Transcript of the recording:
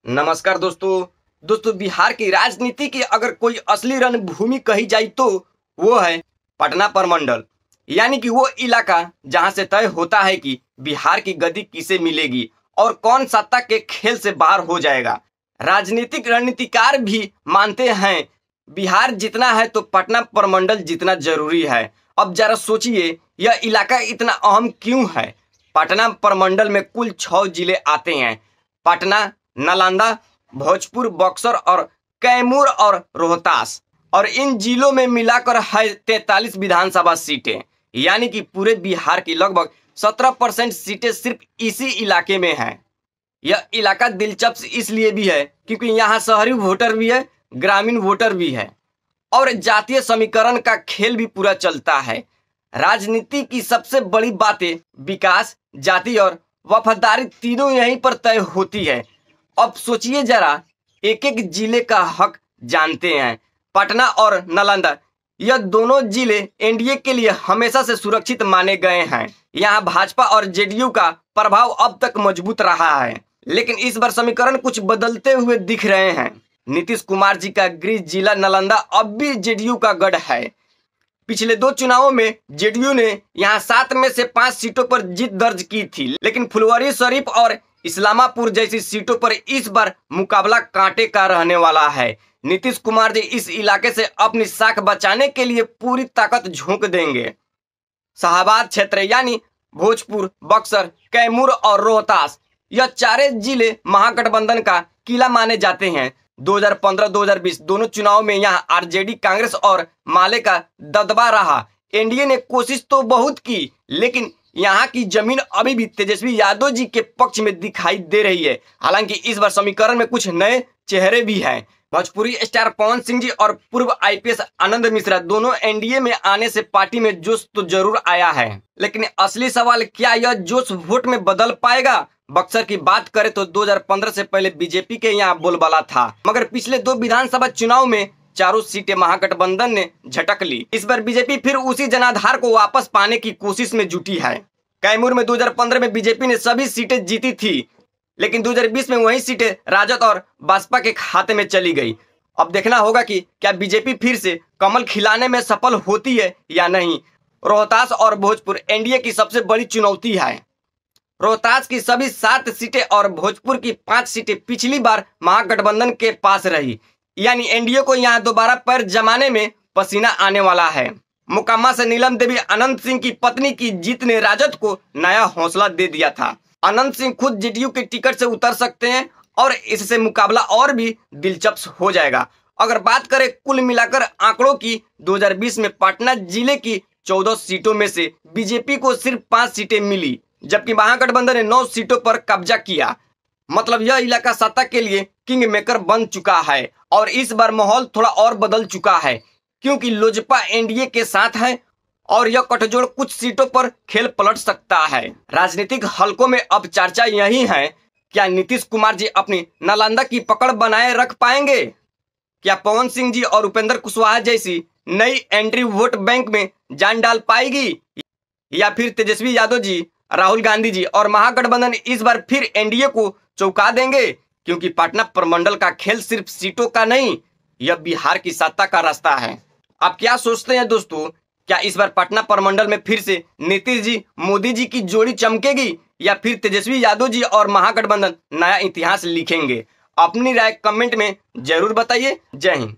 नमस्कार दोस्तों बिहार की राजनीति की अगर कोई असली रणभूमि कही जाए तो वो है पटना प्रमंडल। यानी कि वो इलाका जहां से तय होता है कि बिहार की गद्दी किसे मिलेगी और कौन सत्ता के खेल से बाहर हो जाएगा। राजनीतिक रणनीतिकार भी मानते हैं बिहार जितना है तो पटना प्रमंडल जितना जरूरी है। अब जरा सोचिए यह इलाका इतना अहम क्यों है। पटना प्रमंडल में कुल 6 जिले आते हैं। पटना, नालंदा, भोजपुर, बक्सर और कैमूर और रोहतास। और इन जिलों में मिलाकर है 43 विधानसभा सीटें। यानी कि पूरे बिहार की लगभग 17% सीटें सिर्फ इसी इलाके में हैं। यह इलाका दिलचस्प इसलिए भी है क्योंकि यहाँ शहरी वोटर भी है, ग्रामीण वोटर भी है और जातीय समीकरण का खेल भी पूरा चलता है। राजनीति की सबसे बड़ी बातें विकास, जाति और वफादारी तीनों यहीं पर तय होती है। अब सोचिए जरा, एक एक जिले का हक जानते हैं। पटना और नालंदा यह दोनों जिले एनडीए के लिए हमेशा से सुरक्षित माने गए हैं। यहाँ भाजपा और जेडीयू का प्रभाव अब तक मजबूत रहा है, लेकिन इस बार समीकरण कुछ बदलते हुए दिख रहे हैं। नीतीश कुमार जी का गृह जिला नालंदा अब भी जेडीयू का गढ़ है। पिछले 2 चुनावों में जेडीयू ने यहाँ 7 में से 5 सीटों पर जीत दर्ज की थी, लेकिन फुलवारीशरीफ और इस्लामापुर जैसी सीटों पर इस बार मुकाबला कांटे का रहने वाला है। नीतीश कुमार जी इस इलाके से अपनी साख बचाने के लिए पूरी ताकत झोंक देंगे। शाहबाद क्षेत्र यानी भोजपुर, बक्सर, कैमूर और रोहतास, यह 4 जिले महागठबंधन का किला माने जाते हैं। 2015-2020 दोनों चुनाव में यहाँ आरजेडी, कांग्रेस और माले का दबदबा रहा। एनडीए ने कोशिश तो बहुत की, लेकिन यहाँ की जमीन अभी भी तेजस्वी यादव जी के पक्ष में दिखाई दे रही है। हालांकि इस बार समीकरण में कुछ नए चेहरे भी हैं। भोजपुरी स्टार पवन सिंह जी और पूर्व आईपीएस आनंद मिश्रा दोनों एनडीए में आने से पार्टी में जोश तो जरूर आया है, लेकिन असली सवाल क्या यह जोश वोट में बदल पाएगा। बक्सर की बात करें तो 2015 से पहले बीजेपी के यहाँ बोलबाला था, मगर पिछले 2 विधानसभा चुनाव में 4 सीटें महागठबंधन ने झटक ली। इस बार बीजेपी फिर उसी जनाधार को वापस पाने की कोशिश में जुटी है। कैमूर में 2015 में बीजेपी ने सभी सीटें जीती थी, लेकिन 2020 में वही सीटें राजद और बसपा के खाते में चली गई। अब देखना होगा कि क्या बीजेपी फिर से कमल खिलाने में सफल होती है या नहीं। रोहतास और भोजपुर एनडीए की सबसे बड़ी चुनौती है। रोहतास की सभी 7 सीटें और भोजपुर की 5 सीटें पिछली बार महागठबंधन के पास रही। यानी एनडीए को यहाँ दोबारा पैर जमाने में पसीना आने वाला है। मोकामा से नीलम देवी अनंत सिंह की पत्नी की जीत ने राजद को नया हौसला दे दिया था। अनंत सिंह खुद जेडीयू के टिकट से उतर सकते हैं और इससे मुकाबला और भी दिलचस्प हो जाएगा। अगर बात करें कुल मिलाकर आंकड़ों की, 2020 में पटना जिले की 14 सीटों में से बीजेपी को सिर्फ 5 सीटें मिली, जबकि महागठबंधन ने 9 सीटों पर कब्जा किया। मतलब यह इलाका सत्ता के लिए किंग मेकर बन चुका है। और इस बार माहौल थोड़ा और बदल चुका है, क्योंकि लोजपा एनडीए के साथ है और यह गठजोड़ कुछ सीटों पर खेल पलट सकता है। राजनीतिक हलकों में अब चर्चा यही है, क्या नीतीश कुमार जी अपनी नालंदा की पकड़ बनाए रख पाएंगे? क्या पवन सिंह जी और उपेंद्र कुशवाहा जैसी नई एंट्री वोट बैंक में जान डाल पाएगी, या फिर तेजस्वी यादव जी, राहुल गांधी जी और महागठबंधन इस बार फिर एनडीए को चौंका देंगे? क्योंकि पटना प्रमंडल का खेल सिर्फ सीटों का नहीं, यह बिहार की सत्ता का रास्ता है। आप क्या सोचते हैं दोस्तों, क्या इस बार पटना प्रमंडल में फिर से नीतीश जी, मोदी जी की जोड़ी चमकेगी, या फिर तेजस्वी यादव जी और महागठबंधन नया इतिहास लिखेंगे? अपनी राय कमेंट में जरूर बताइए। जय हिंद।